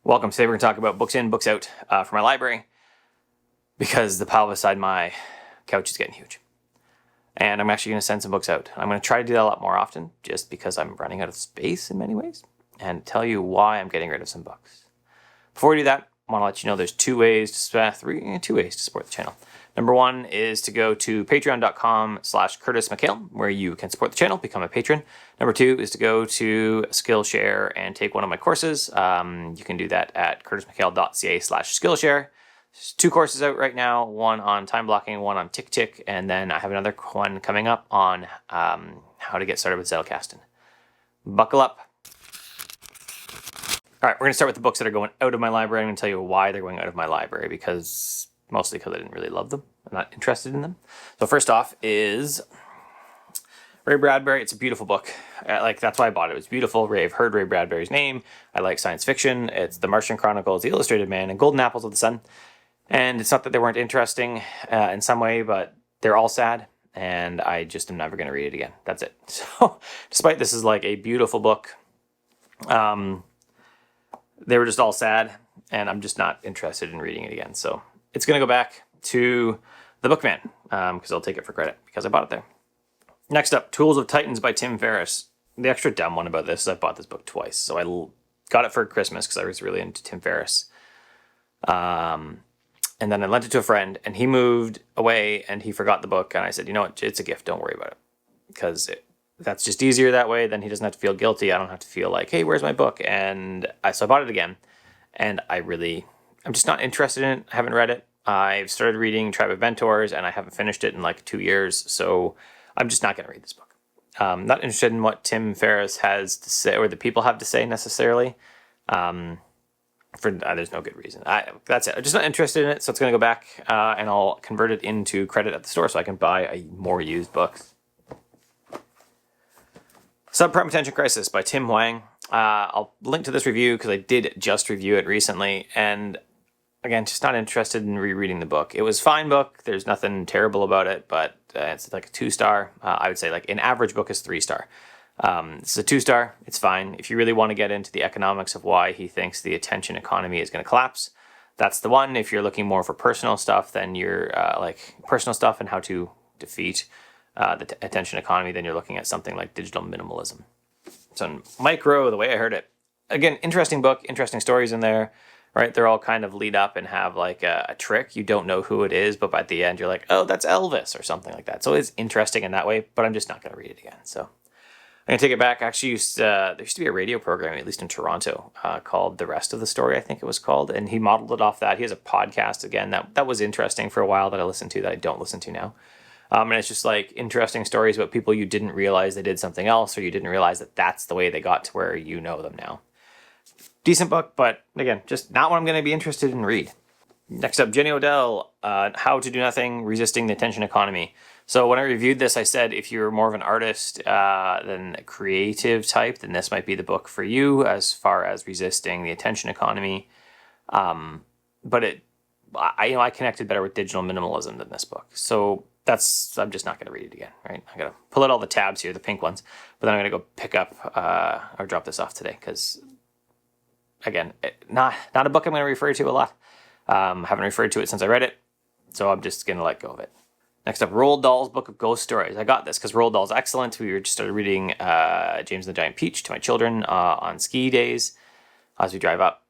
Welcome. Today we're going to talk about books in, books out for my library because the pile beside my couch is getting huge. And I'm actually going to send some books out. I'm going to try to do that a lot more often just because I'm running out of space in many ways and tell you why I'm getting rid of some books. Before we do that, I want to let you know there's two ways to support the channel. Number one is to go to patreon.com/Curtis McHale, where you can support the channel, become a patron. Number two is to go to Skillshare and take one of my courses. You can do that at curtismchale.ca/Skillshare. There's two courses out right now, one on time blocking, one on TickTick, and then I have another one coming up on how to get started with Zettelkasten. Buckle up. All right, we're going to start with the books that are going out of my library. I'm going to tell you why they're going out of my library, mostly because I didn't really love them. I'm not interested in them. So first off is Ray Bradbury. It's a beautiful book. That's why I bought it. It was beautiful. I've heard Ray Bradbury's name. I like science fiction. It's The Martian Chronicles, The Illustrated Man, and Golden Apples of the Sun. And it's not that they weren't interesting in some way, but they're all sad. And I just am never going to read it again. That's it. So despite this is like a beautiful book, they were just all sad. And I'm just not interested in reading it again. So it's going to go back to the Bookman because I'll take it for credit because I bought it there. Next up, Tools of Titans by Tim Ferriss. The extra dumb one about this is I bought this book twice. So I got it for Christmas because I was really into Tim Ferriss. And then I lent it to a friend and he moved away and he forgot the book. And I said, you know what, it's a gift. Don't worry about it. Because that's just easier that way. Then he doesn't have to feel guilty. I don't have to feel like, hey, where's my book? And so I bought it again. And I'm just not interested in it. I haven't read it. I've started reading Tribe of Mentors and I haven't finished it in like 2 years. So I'm just not going to read this book. Not interested in what Tim Ferriss has to say or the people have to say necessarily. There's no good reason. That's it. I'm just not interested in it. So it's going to go back and I'll convert it into credit at the store so I can buy more used books. Subprime Attention Crisis by Tim Hwang. I'll link to this review because I did just review it recently. And again, just not interested in rereading the book. It was a fine book. There's nothing terrible about it, but it's like a 2-star. I would say like an average book is 3-star. It's a 2-star. It's fine. If you really want to get into the economics of why he thinks the attention economy is going to collapse, that's the one. If you're looking more for personal stuff, then you're like personal stuff and how to defeat the attention economy, then you're looking at something like Digital Minimalism. So Micro, the way I heard it, again, interesting book, interesting stories in there, right? They're all kind of lead up and have like a trick. You don't know who it is, but by the end you're like, oh, that's Elvis or something like that. So it's interesting in that way, but I'm just not going to read it again. So I'm going to take it back. Actually, there used to be a radio program, at least in Toronto, called The Rest of the Story, I think it was called. And he modeled it off that. He has a podcast, again, that was interesting for a while that I listened to that I don't listen to now. And it's just like interesting stories about people you didn't realize they did something else or you didn't realize that that's the way they got to where you know them now. Decent book, but again, just not what I'm going to be interested in read. Next up, Jenny Odell, How to Do Nothing, Resisting the Attention Economy. So when I reviewed this, I said if you're more of an artist than a creative type, then this might be the book for you as far as resisting the attention economy. But I connected better with Digital Minimalism than this book. So I'm just not going to read it again, right? I got to pull out all the tabs here, the pink ones, but then I'm going to go pick up or drop this off today because, again, not a book I'm going to refer to a lot. Haven't referred to it since I read it, so I'm just going to let go of it. Next up, Roald Dahl's Book of Ghost Stories. I got this because Roald Dahl's excellent. We just started reading James and the Giant Peach to my children on ski days as we drive up.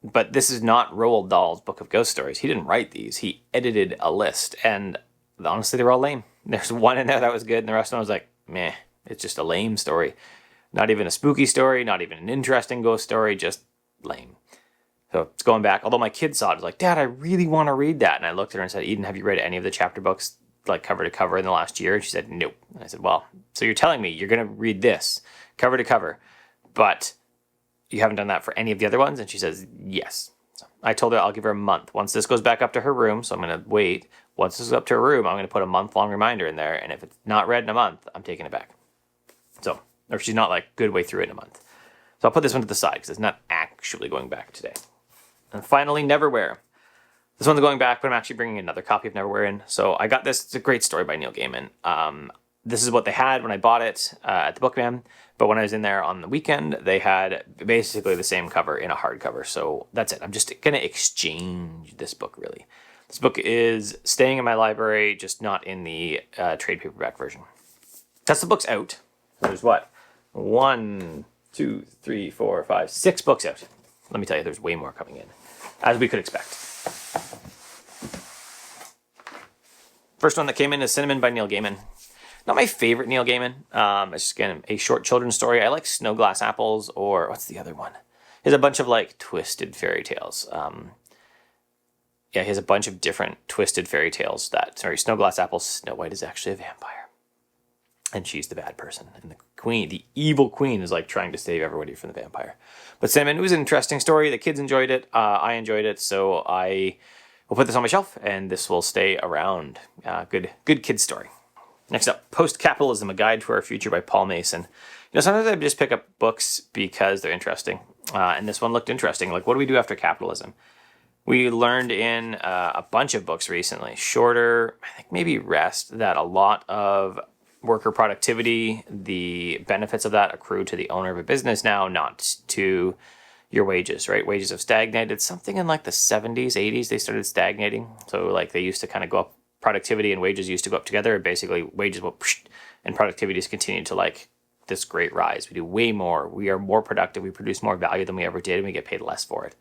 But this is not Roald Dahl's Book of Ghost Stories. He didn't write these. He edited a list, and honestly, they were all lame. There's one in there that was good, and the rest of them was like, meh. It's just a lame story. Not even a spooky story, not even an interesting ghost story, just lame. So it's going back. Although my kid saw it, was like, Dad, I really want to read that. And I looked at her and said, Eden, have you read any of the chapter books, like cover to cover in the last year? And she said, nope. And I said, well, so you're telling me you're going to read this cover to cover, but you haven't done that for any of the other ones? And she says, yes. So I told her I'll give her a month. Once this goes back up to her room, so I'm going to wait. Once this is up to her room, I'm going to put a month-long reminder in there. And if it's not read in a month, I'm taking it back. So, or if she's not like good way through it in a month. So I'll put this one to the side because it's not actually going back today. And finally, Neverwhere. This one's going back, but I'm actually bringing another copy of Neverwhere in. So I got this. It's a great story by Neil Gaiman. this is what they had when I bought it at the Bookman. But when I was in there on the weekend, they had basically the same cover in a hardcover. So that's it. I'm just going to exchange this book, really. This book is staying in my library, just not in the trade paperback version. That's the books out. There's what? 1, 2, 3, 4, 5, 6 books out. Let me tell you, there's way more coming in, as we could expect. First one that came in is Cinnamon by Neil Gaiman. Not my favorite Neil Gaiman. It's just, again, a short children's story. I like Snow Glass Apples, or what's the other one? He has a bunch of like twisted fairy tales. He has a bunch of different twisted fairy tales Snow Glass Apples, Snow White is actually a vampire. And she's the bad person. And the evil queen is like trying to save everybody from the vampire. But Cinnamon, it was an interesting story. The kids enjoyed it. I enjoyed it. So I will put this on my shelf and this will stay around. Good kid story. Next up, Post-Capitalism, A Guide to Our Future by Paul Mason. Sometimes I just pick up books because they're interesting. And this one looked interesting. Like, what do we do after capitalism? We learned in a bunch of books recently, Shorter, I think maybe Rest, that a lot of worker productivity, the benefits of that accrue to the owner of a business now, not to your wages, right? Wages have stagnated. Something in like the 70s, 80s, they started stagnating. So like they used to kind of go up. Productivity and wages used to go up together. Basically, wages will, and productivity has continued to like this great rise. We do way more. We are more productive. We produce more value than we ever did, and we get paid less for it.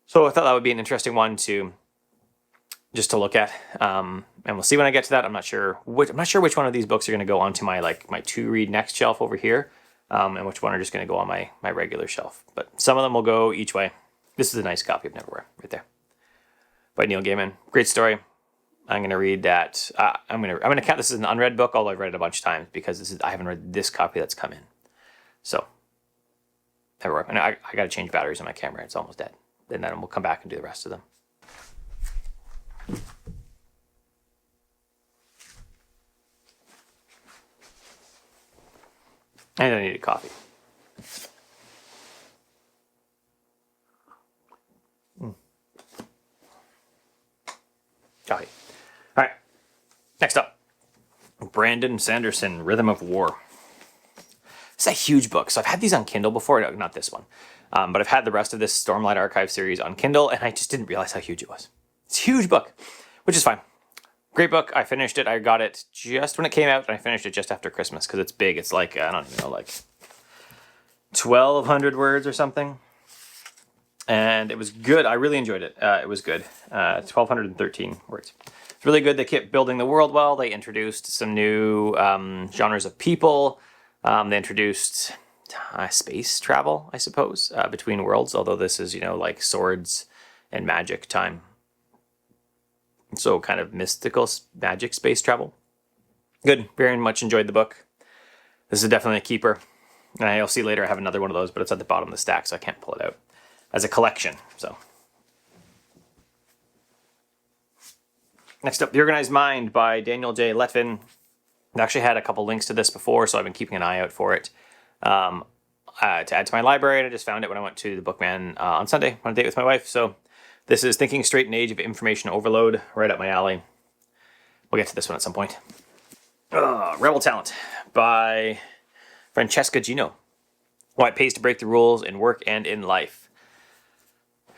So I thought that would be an interesting one to look at. And we'll see when I get to that. I'm not sure which one of these books are going to go onto my to read next shelf over here, and which one are just going to go on my regular shelf. But some of them will go each way. This is a nice copy of Neverwhere right there by Neil Gaiman. Great story. I'm going to read that. I'm going to count this as an unread book, although I've read it a bunch of times because I haven't read this copy that's come in. So, everywhere. And I got to change batteries on my camera. It's almost dead. And then we'll come back and do the rest of them. And I need a coffee. Coffee. All right, next up, Brandon Sanderson, Rhythm of War. It's a huge book. So I've had these on Kindle before, no, not this one, but I've had the rest of this Stormlight Archive series on Kindle, and I just didn't realize how huge it was. It's a huge book, which is fine. Great book. I finished it. I got it just when it came out, and I finished it just after Christmas because it's big. It's like, I don't even know, like 1,200 words or something. And it was good. I really enjoyed it. It was good. 1,213 words. It's really good. They kept building the world well. They introduced some new genres of people. They introduced space travel, I suppose, between worlds, although this is, like swords and magic time. So kind of mystical magic space travel. Good. Very much enjoyed the book. This is definitely a keeper. And you'll see later I have another one of those, but it's at the bottom of the stack, so I can't pull it out as a collection. So next up, The Organized Mind by Daniel J. Letvin. I've actually had a couple links to this before, so I've been keeping an eye out for it to add to my library, and I just found it when I went to the Bookman on Sunday on a date with my wife. So this is Thinking Straight in Age of Information Overload, right up my alley. We'll get to this one at some point. Rebel Talent by Francesca Gino. Why it pays to break the rules in work and in life.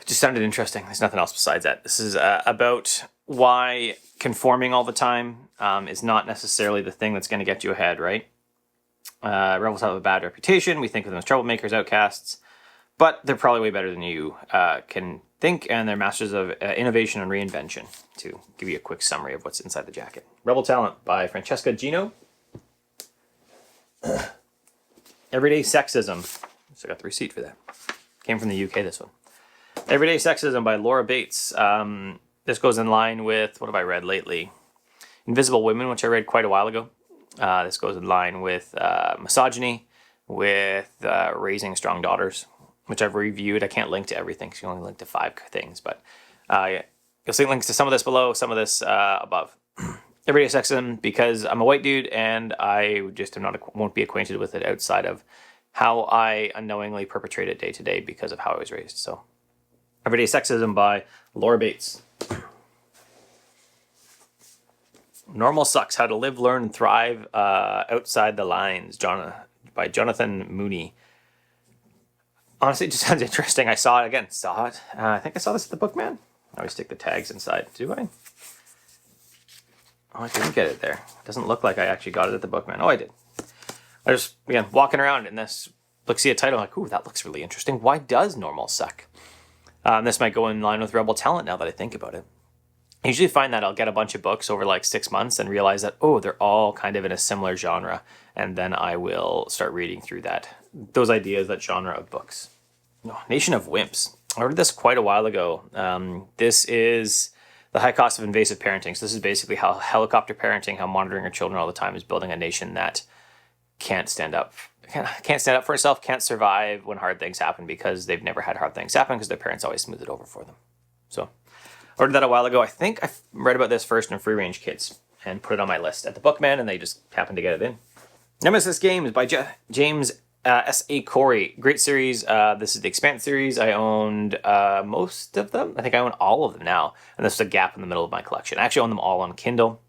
It just sounded interesting. There's nothing else besides that. This is about why conforming all the time is not necessarily the thing that's going to get you ahead, right? Rebels have a bad reputation. We think of them as troublemakers, outcasts, but they're probably way better than you can think, and they're masters of innovation and reinvention. To give you a quick summary of what's inside the jacket. Rebel Talent by Francesca Gino. Everyday Sexism. So I got the receipt for that. Came from the UK, this one. Everyday Sexism by Laura Bates. This goes in line with, what have I read lately? Invisible Women, which I read quite a while ago. This goes in line with Misogyny, with Raising Strong Daughters, which I've reviewed. I can't link to everything, because you only link to 5 things, but you'll see links to some of this below, some of this above. Everyday Sexism, because I'm a white dude, and I just won't be acquainted with it outside of how I unknowingly perpetrate it day to day because of how I was raised. So, Everyday Sexism by Laura Bates. Normal Sucks: How to Live, Learn, and Thrive Outside the Lines, by Jonathan Mooney. Honestly, it just sounds interesting. I saw it. I think I saw this at the Bookman. I always stick the tags inside. Do I? Oh, I didn't get it there. It doesn't look like I actually got it at the Bookman. Oh, I did. I just, again, walking around in this, see a title, I'm like, ooh, that looks really interesting. Why does normal suck? This might go in line with Rebel Talent now that I think about it. I usually find that I'll get a bunch of books over like 6 months and realize that, oh, they're all kind of in a similar genre. And then I will start reading through those ideas, that genre of books. Nation of Wimps. I ordered this quite a while ago. This is The High Cost of Invasive Parenting. So this is basically how helicopter parenting, how monitoring your children all the time is building a nation that can't stand up for itself, can't survive when hard things happen because they've never had hard things happen because their parents always smooth it over for them. So I ordered that a while ago. I think I read about this first in Free Range Kids and put it on my list at the Bookman, and they just happened to get it in. Nemesis Games by James S.A. Corey. Great series. This is the Expanse series. I owned most of them. I think I own all of them now. And this is a gap in the middle of my collection. I actually own them all on Kindle,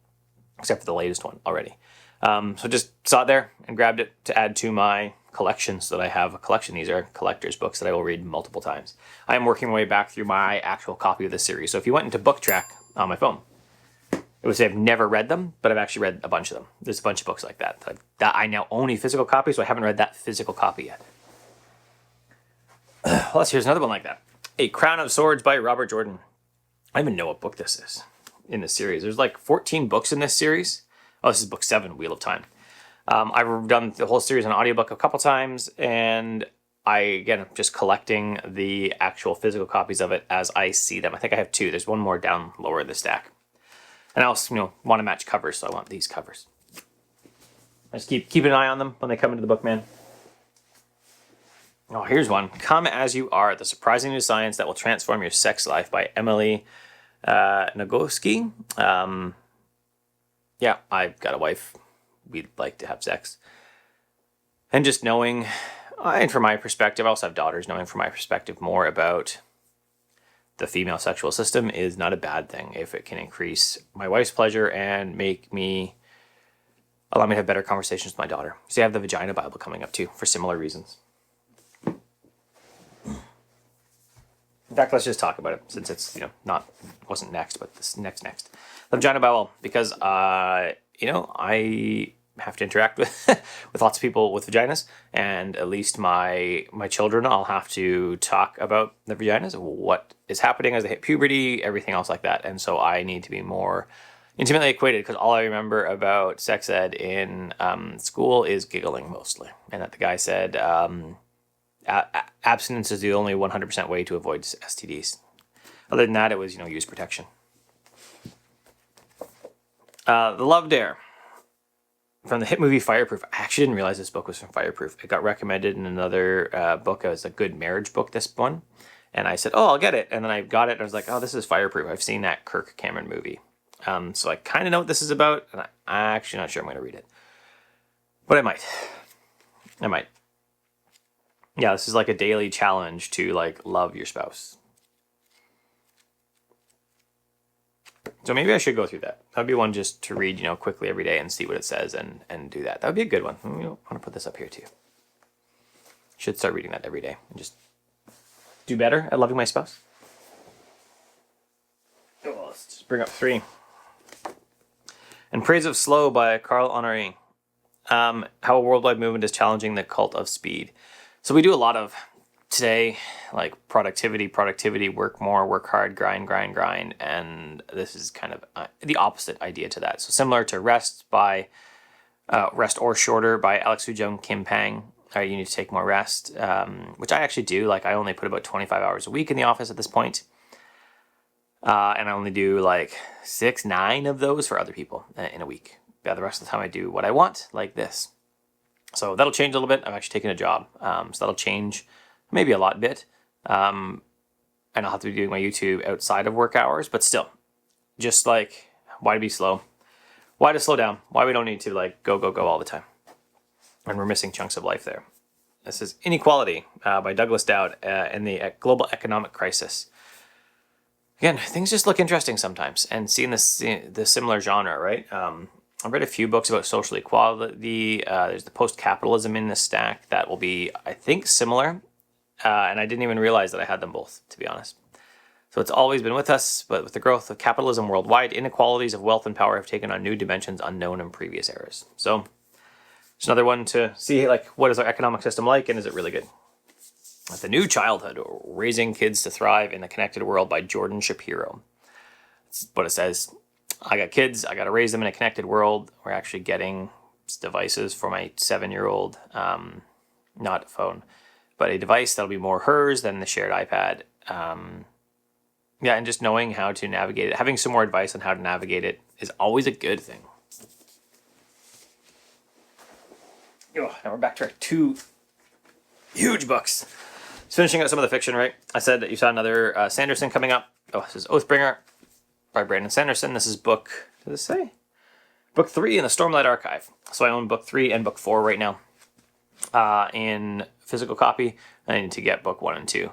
except for the latest one already. So just saw it there and grabbed it to add to my collection so that I have a collection. These are collector's books that I will read multiple times. I am working my way back through my actual copy of this series. So if you went into Book Track on my phone, it would say I've never read them, but I've actually read a bunch of them. There's a bunch of books like that I now own a physical copy, so I haven't read that physical copy yet. Here's another one like that. A Crown of Swords by Robert Jordan. I don't even know what book this is in this series. There's like 14 books in this series. Oh, this is book 7, Wheel of Time. I've done the whole series on audiobook a couple times, and I'm just collecting the actual physical copies of it as I see them. I think I have 2. There's one more down lower in the stack. And I also, want to match covers, so I want these covers. I just keep an eye on them when they come into the Bookman. Oh, here's one. Come As You Are, The Surprising New Science That Will Transform Your Sex Life by Emily Nagoski. Yeah, I've got a wife. We'd like to have sex. And just knowing, and from my perspective, I also have daughters, knowing from my perspective more about the female sexual system is not a bad thing if it can increase my wife's pleasure and allow me to have better conversations with my daughter. See, I have the Vagina Bible coming up too, for similar reasons. In fact, let's just talk about it since it's, wasn't next, but this next. The Vagina Bible, because, I have to interact with with lots of people with vaginas, and at least my children, I'll have to talk about the vaginas, what is happening as they hit puberty, everything else like that. And so I need to be more intimately acquainted, because all I remember about sex ed in school is giggling mostly, and that the guy said abstinence is the only 100% way to avoid STDs. Other than that, it was use protection. The Love Dare from the hit movie Fireproof. I actually didn't realize this book was from Fireproof. It got recommended in another book as a good marriage book, this one. And I said, oh, I'll get it. And then I got it and I was like, oh, this is Fireproof. I've seen that Kirk Cameron movie. So I kind of know what this is about. And I'm actually not sure I'm going to read it. But I might. Yeah, this is like a daily challenge to love your spouse. So maybe I should go through that. That would be one just to read, quickly every day and see what it says and do that. That would be a good one. I want to put this up here too. Should start reading that every day and just do better at loving my spouse. Oh, let's just bring up 3. In Praise of Slow by Carl Honoré. How a worldwide movement is challenging the cult of speed. So we do a lot of today, productivity, work more, work hard, grind, and this is kind of the opposite idea to that. So similar to Rest or Shorter by Alex Hu Jung Kim Pang. You need to take more rest, which I actually do. I only put about 25 hours a week in the office at this point. And I only do 9 of those for other people in a week. The rest of the time I do what I want, like this. So that'll change a little bit. I've actually taken a job. So that'll change maybe a bit. And I'll have to be doing my YouTube outside of work hours, but still, just why be slow? Why to slow down? Why we don't need to go all the time? And we're missing chunks of life there. This is Inequality by Douglas Dowd in the Global Economic Crisis. again, things just look interesting sometimes. And seeing the similar genre, right? I've read a few books about social equality. There's the post-capitalism in this stack that will be, I think, similar. And I didn't even realize that I had them both, to be honest. So it's always been with us, but with the growth of capitalism worldwide, inequalities of wealth and power have taken on new dimensions unknown in previous eras. So it's another one to see, like, what is our economic system like, and is it really good? The New Childhood, Raising Kids to Thrive in a Connected World by Jordan Shapiro. That's what it says. I got kids, I got to raise them in a connected world. We're actually getting devices for my 7-year-old, not a phone, but a device that'll be more hers than the shared iPad. And just knowing how to navigate it, having some more advice on how to navigate it is always a good thing. Now we're back to our 2 huge books. Just finishing out some of the fiction, right? I said that you saw another Sanderson coming up. This is Oathbringer by Brandon Sanderson. This is book, did it say? Book 3 in the Stormlight Archive. So I own book 3 and book 4 right now in physical copy. I need to get book 1 and 2.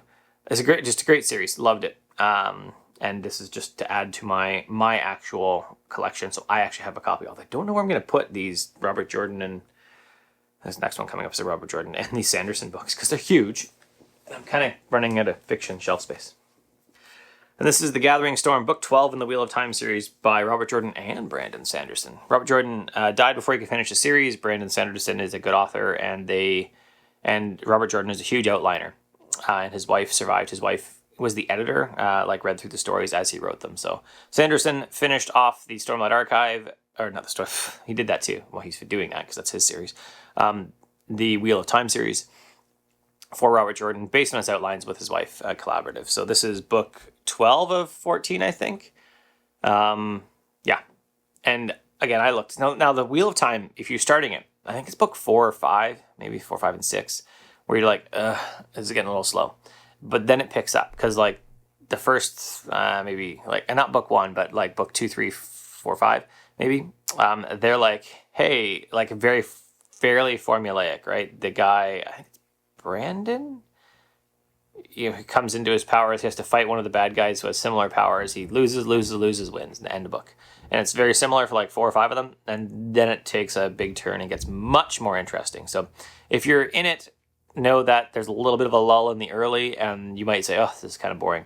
It's just a great series. Loved it. And this is just to add to my actual collection. So I actually have a copy. I don't know where I'm going to put these Robert Jordan and this next one coming up is a Robert Jordan and these Sanderson books because they're huge. And I'm kind of running out of fiction shelf space. And this is The Gathering Storm, book 12 in the Wheel of Time series by Robert Jordan and Brandon Sanderson. Robert Jordan died before he could finish the series. Brandon Sanderson is a good author, and Robert Jordan is a huge outliner. And his wife survived. His wife was the editor, read through the stories as he wrote them. So Sanderson finished off the Stormlight Archive, or not the story, he did that too. Well, he's doing that because that's his series. The Wheel of Time series for Robert Jordan, based on his outlines with his wife, collaborative. So this is book 12 of 14, I think. And again, I looked. Now the Wheel of Time, if you're starting it, I think it's book 4 or 5, maybe 4, 5, and 6, where you're like, this is getting a little slow. But then it picks up because the first maybe and not book 1, but book 2, 3, 4, 5 maybe. They're like, hey, very fairly formulaic, right? The guy, I think it's Brandon. He comes into his powers. He has to fight one of the bad guys who has similar powers. He loses, wins. In the end of the book, and it's very similar for 4 or 5 of them. And then it takes a big turn and gets much more interesting. So if you're in it, know that there's a little bit of a lull in the early, and you might say, oh, this is kind of boring.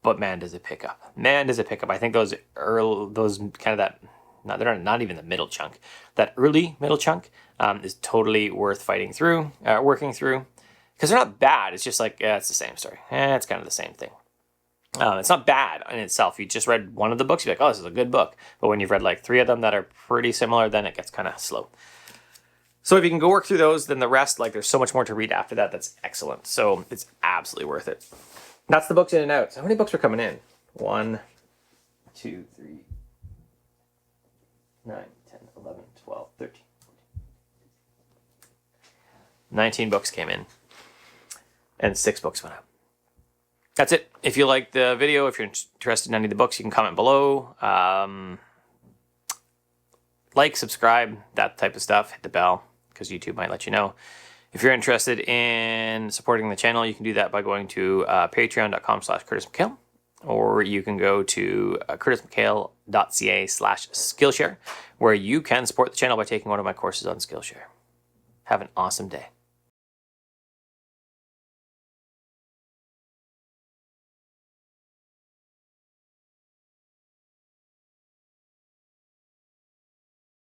But man, does it pick up. I think those kind of that, no, they're not even the middle chunk. That early middle chunk is totally worth working through. Because they're not bad. It's just it's the same story. It's kind of the same thing. It's not bad in itself. You just read one of the books, you're like, oh, this is a good book. But when you've read 3 of them that are pretty similar, then it gets kind of slow. So if you can go work through those, then the rest, there's so much more to read after that. That's excellent. So it's absolutely worth it. That's the books in and out. So how many books are coming in? 1, 2, 3, 9, 10, 11, 12, 13, 14. 19 books came in. And 6 books went out. That's it. If you like the video, if you're interested in any of the books, you can comment below. Subscribe, that type of stuff. Hit the bell, because YouTube might let you know. If you're interested in supporting the channel, you can do that by going to patreon.com/CurtisMcHale, or you can go to curtismchale.ca/Skillshare, where you can support the channel by taking one of my courses on Skillshare. Have an awesome day.